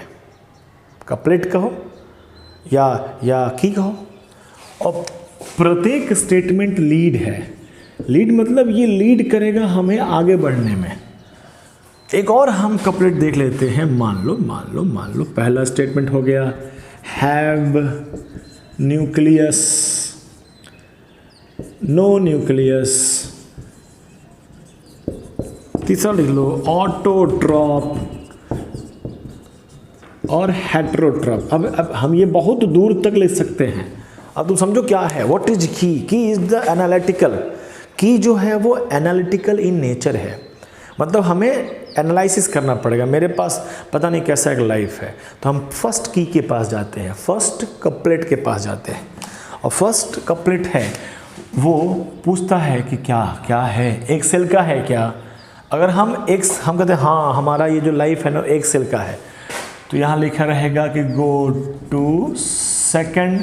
S1: कपलेट कहो या की कहो, और प्रत्येक स्टेटमेंट लीड है। लीड मतलब ये लीड करेगा हमें आगे बढ़ने में। एक और हम कपलेट देख लेते हैं। मान लो पहला स्टेटमेंट हो गया हैव न्यूक्लियस, नो न्यूक्लियस। तीसरा लिख लो ऑटोट्रॉप और हेटेरोट्रॉप। अब हम ये बहुत दूर तक ले सकते हैं। अब तुम समझो क्या है, व्हाट इज की। की इज द एनालिटिकल। की जो है वो एनालिटिकल इन नेचर है, मतलब हमें एनालिसिस करना पड़ेगा। मेरे पास पता नहीं कैसा एक लाइफ है, तो हम फर्स्ट की के पास जाते हैं, फर्स्ट कपलेट के पास जाते हैं, और फर्स्ट कपलेट है वो पूछता है कि क्या क्या है, एक सेल का है क्या। अगर हम कहते हैं हाँ हमारा ये जो लाइफ है ना एक सेल का है, तो यहाँ लिखा रहेगा कि गो टू सेकंड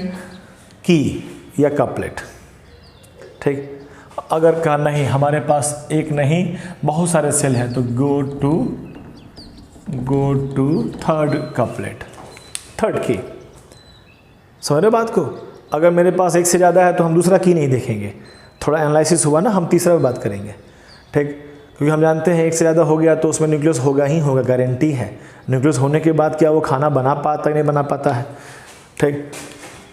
S1: की या कपलेट, ठीक। अगर कहा नहीं हमारे पास एक नहीं बहुत सारे सेल हैं, तो go to third couplet, third की। समझ रहे बात को। अगर मेरे पास एक से ज़्यादा है तो हम दूसरा की नहीं देखेंगे, थोड़ा एनालिसिस हुआ ना, हम तीसरा भी बात करेंगे, ठीक। क्योंकि हम जानते हैं एक से ज़्यादा हो गया तो उसमें न्यूक्लियस होगा ही होगा, गारंटी है। न्यूक्लियस होने के बाद क्या वो खाना बना पाता है नहीं बना पाता है, ठीक।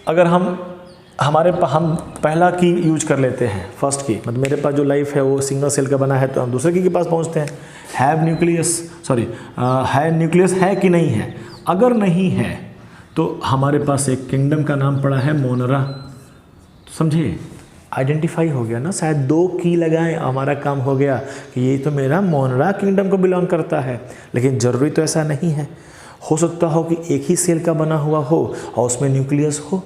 S1: अगर हम पहला की यूज कर लेते हैं, फर्स्ट की, मतलब मेरे पास जो लाइफ है वो सिंगल सेल का बना है, तो हम दूसरे की के पास पहुंचते हैं। हैव न्यूक्लियस, है न्यूक्लियस है कि नहीं है। अगर नहीं है तो हमारे पास एक किंगडम का नाम पड़ा है मोनरा, समझिए आइडेंटिफाई हो गया ना। शायद 2 की लगाएं हमारा काम हो गया कि ये तो मेरा मोनरा किंगडम को बिलोंग करता है, लेकिन ज़रूरी तो ऐसा नहीं है। हो सकता हो कि एक ही सेल का बना हुआ हो और उसमें न्यूक्लियस हो,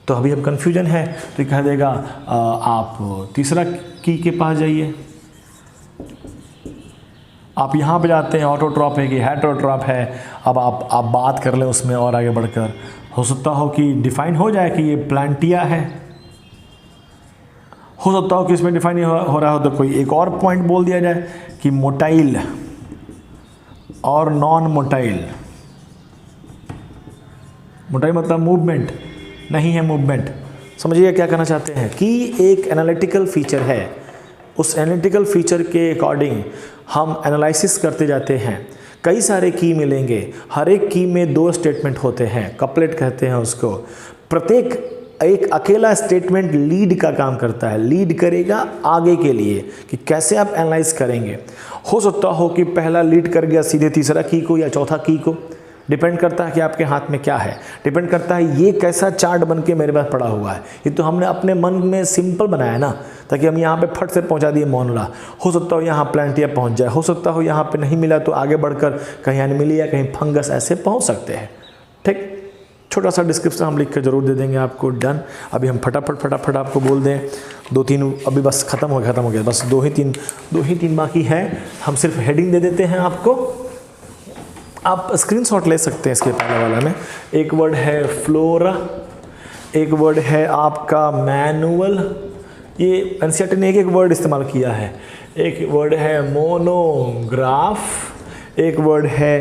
S1: तो अभी अब कन्फ्यूजन है, तो कह देगा आप तीसरा की के पास जाइए। आप यहाँ पे जाते हैं, ऑटोट्रॉप है कि हेटेरोट्रॉप है। अब आप बात कर लें उसमें और आगे बढ़कर, हो सकता हो कि डिफाइन हो जाए कि ये प्लांटिया है, हो सकता हो कि इसमें डिफाइन हो रहा हो तो कोई एक और पॉइंट बोल दिया जाए कि मोटाइल और नॉन मोटाइल। मोटाइल मतलब मूवमेंट नहीं है, मूवमेंट। समझिए क्या कहना चाहते हैं कि एक एनालिटिकल फीचर है, उस एनालिटिकल फीचर के अकॉर्डिंग हम एनालिसिस करते जाते हैं। कई सारे की मिलेंगे, हर एक की में 2 स्टेटमेंट होते हैं, कपलेट कहते हैं उसको। प्रत्येक एक अकेला स्टेटमेंट लीड का काम करता है, लीड करेगा आगे के लिए कि कैसे आप एनालाइज करेंगे। हो सकता हो कि पहला लीड कर गया सीधे तीसरा की को या चौथा की को, डिपेंड करता है कि आपके हाथ में क्या है, डिपेंड करता है ये कैसा चार्ट बन के मेरे पास पड़ा हुआ है। ये तो हमने अपने मन में सिंपल बनाया ना, ताकि हम यहाँ पे फट से पहुँचा दिए मोनरा। हो सकता हो यहाँ प्लांटिया पहुँच जाए, हो सकता हो यहाँ पे नहीं मिला तो आगे बढ़कर कहीं एनिमली या कहीं फंगस ऐसे पहुँच सकते हैं, ठीक। छोटा सा डिस्क्रिप्शन हम लिख कर जरूर दे देंगे आपको। डन। अभी हम फटाफट आपको बोल दें 2-3, अभी बस ख़त्म हो गया, बस 2 ही 3 बाकी है। हम सिर्फ हेडिंग दे देते हैं आपको, आप स्क्रीनशॉट ले सकते हैं इसके पहले वाला में। एक वर्ड है फ्लोरा, एक वर्ड है आपका मैनुअल, ये एनसीईआरटी ने एक वर्ड इस्तेमाल किया है। एक वर्ड है मोनोग्राफ, एक वर्ड है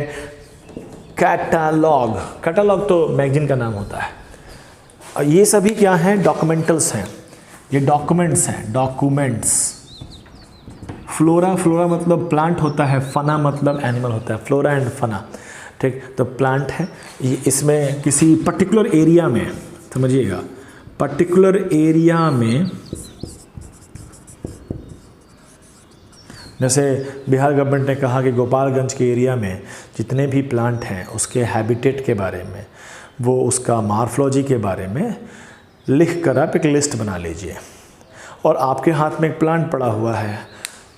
S1: कैटालॉग। कैटालॉग तो मैगजीन का नाम होता है। ये सभी क्या हैं, डॉक्यूमेंटल्स हैं, ये डॉक्यूमेंट्स हैं, डॉक्यूमेंट्स। फ्लोरा मतलब प्लांट होता है, फना मतलब एनिमल होता है, फ्लोरा एंड फना, ठीक। तो प्लांट है ये, इसमें किसी पर्टिकुलर एरिया में, समझिएगा पर्टिकुलर एरिया में, जैसे बिहार गवर्नमेंट ने कहा कि गोपालगंज के एरिया में जितने भी प्लांट हैं उसके हैबिटेट के बारे में, वो उसका मॉर्फोलॉजी के बारे में लिख कर आप एक लिस्ट बना लीजिए। और आपके हाथ में एक प्लांट पड़ा हुआ है,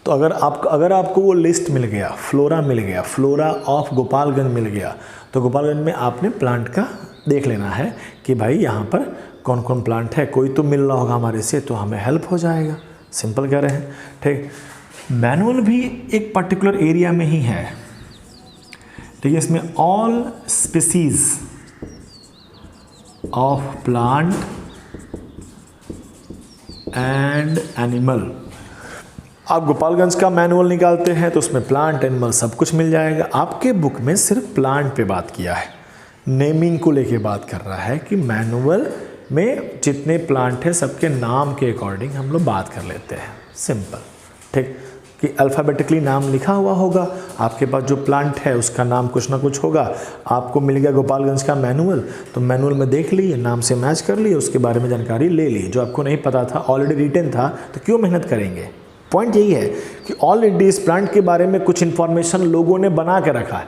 S1: तो अगर आपको वो लिस्ट मिल गया, फ्लोरा मिल गया, फ्लोरा ऑफ गोपालगंज मिल गया, तो गोपालगंज में आपने प्लांट का देख लेना है कि भाई यहाँ पर कौन कौन प्लांट है। कोई तो मिल रहा होगा हमारे से, तो हमें हेल्प हो जाएगा। सिंपल कह रहे हैं, ठीक। मैनुअल भी एक पर्टिकुलर एरिया में ही है, ठीक है। इसमें all species of plant and animal. आप गोपालगंज का मैनुअल निकालते हैं तो उसमें प्लांट एनिमल सब कुछ मिल जाएगा। आपके बुक में सिर्फ प्लांट पे बात किया है, नेमिंग को लेके बात कर रहा है कि मैनुअल में जितने प्लांट हैं सबके नाम के अकॉर्डिंग हम लोग बात कर लेते हैं। सिंपल, ठीक, कि अल्फ़ाबेटिकली नाम लिखा हुआ होगा, आपके पास जो प्लांट है उसका नाम कुछ ना कुछ होगा। आपको मिल गया गोपालगंज का मैनुअल, तो मैनुअल में देख लिए, नाम से मैच कर लिए, उसके बारे में जानकारी ले ली। जो आपको नहीं पता था, ऑलरेडी रिटन था, तो क्यों मेहनत करेंगे। पॉइंट यही है कि ऑलरेडी इस प्लांट के बारे में कुछ इन्फॉर्मेशन लोगों ने बना के रखा है।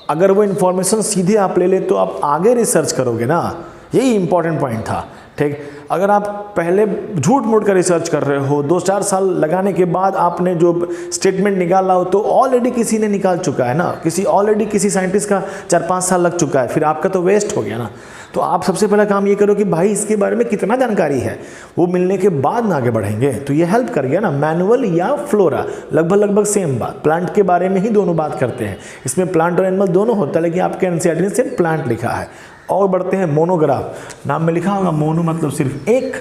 S1: अगर वो इन्फॉर्मेशन सीधे आप ले ले तो आप आगे रिसर्च करोगे ना, यही इंपॉर्टेंट पॉइंट था, ठीक। अगर आप पहले झूठ मूठ कर रिसर्च कर रहे हो, 2-4 साल लगाने के बाद आपने जो स्टेटमेंट निकाला हो, तो ऑलरेडी किसी ने निकाल चुका है ना, किसी साइंटिस्ट का 4-5 साल लग चुका है, फिर आपका तो वेस्ट हो गया ना। तो आप सबसे पहला काम ये करो कि भाई इसके बारे में कितना जानकारी है, वो मिलने के बाद ना आगे बढ़ेंगे। तो ये हेल्प कर गया ना, मैनुअल या फ्लोरा लगभग सेम बात, प्लांट के बारे में ही दोनों बात करते हैं। इसमें प्लांट और एनिमल दोनों होता है, लेकिन आपके एनसीईआरटी में सिर्फ प्लांट लिखा है। और बढ़ते हैं मोनोग्राफ, नाम में लिखा होगा मोनो मतलब सिर्फ एक,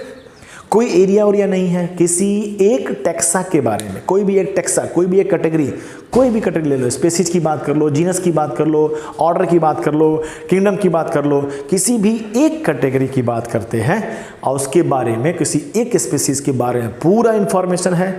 S1: कोई एरिया नहीं है, किसी एक टेक्सा के बारे में, कोई भी एक टेक्सा, कोई भी एक कैटेगरी, कोई भी कैटेगरी ले लो, स्पीसीज की बात कर लो, जीनस की बात कर लो, ऑर्डर की बात कर लो, किंगडम की बात कर लो, किसी भी एक कैटेगरी की बात करते हैं और उसके बारे में, किसी एक स्पीसीज के बारे में पूरा इंफॉर्मेशन है,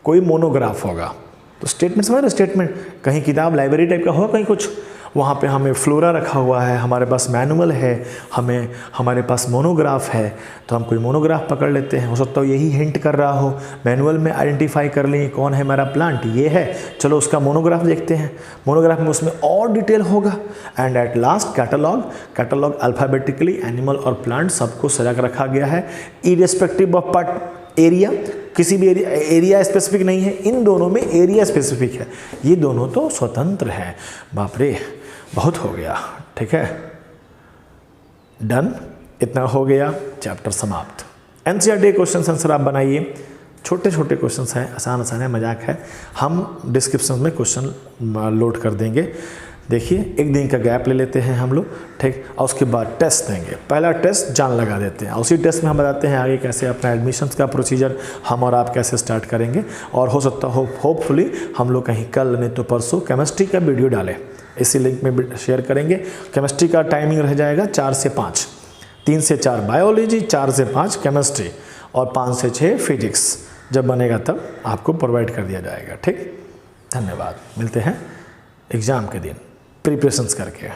S1: कोई मोनोग्राफ होगा। तो स्टेटमेंट समझ रहे, स्टेटमेंट कहीं किताब लाइब्रेरी टाइप का होगा, कहीं कुछ, वहाँ पे हमें फ्लोरा रखा हुआ है, हमारे पास मैनुअल है, हमारे पास मोनोग्राफ है, तो हम कोई मोनोग्राफ पकड़ लेते हैं। हो सकता है यही हिंट कर रहा हो, मैनुअल में आइडेंटिफाई कर लें कौन है हमारा प्लांट, ये है, चलो उसका मोनोग्राफ देखते हैं। मोनोग्राफ में उसमें और डिटेल होगा। And at last catalogue alphabetically animal और प्लांट सबको सजा कर रखा गया है, इरेस्पेक्टिव ऑफ पार्ट एरिया, किसी भी एरिया स्पेसिफिक नहीं है, इन दोनों में एरिया स्पेसिफिक है, ये दोनों तो स्वतंत्र हैं। बाप रे, बहुत हो गया, ठीक है, डन, इतना हो गया, चैप्टर समाप्त। एनसीईआरटी क्वेश्चन आंसर आप बनाइए, छोटे छोटे क्वेश्चंस हैं, आसान है, मजाक है, हम डिस्क्रिप्शन में क्वेश्चन लोड कर देंगे। देखिए, एक दिन का गैप ले लेते हैं हम लोग, ठीक, और उसके बाद टेस्ट देंगे। पहला टेस्ट जान लगा देते हैं, उसी टेस्ट में हम बताते हैं आगे कैसे अपना एडमिशन्स का प्रोसीजर हम और आप कैसे स्टार्ट करेंगे। और हो सकता हो होपफुली हम लोग कहीं कल नहीं तो परसों केमिस्ट्री का वीडियो डालें, इसी लिंक में शेयर करेंगे। केमिस्ट्री का टाइमिंग रह जाएगा 4 से 5, 3 से 4 बायोलॉजी, 4 से 5 केमिस्ट्री और 5 से 6 फिजिक्स। जब बनेगा तब आपको प्रोवाइड कर दिया जाएगा, ठीक। धन्यवाद, मिलते हैं एग्ज़ाम के दिन प्रिपरेशंस करके।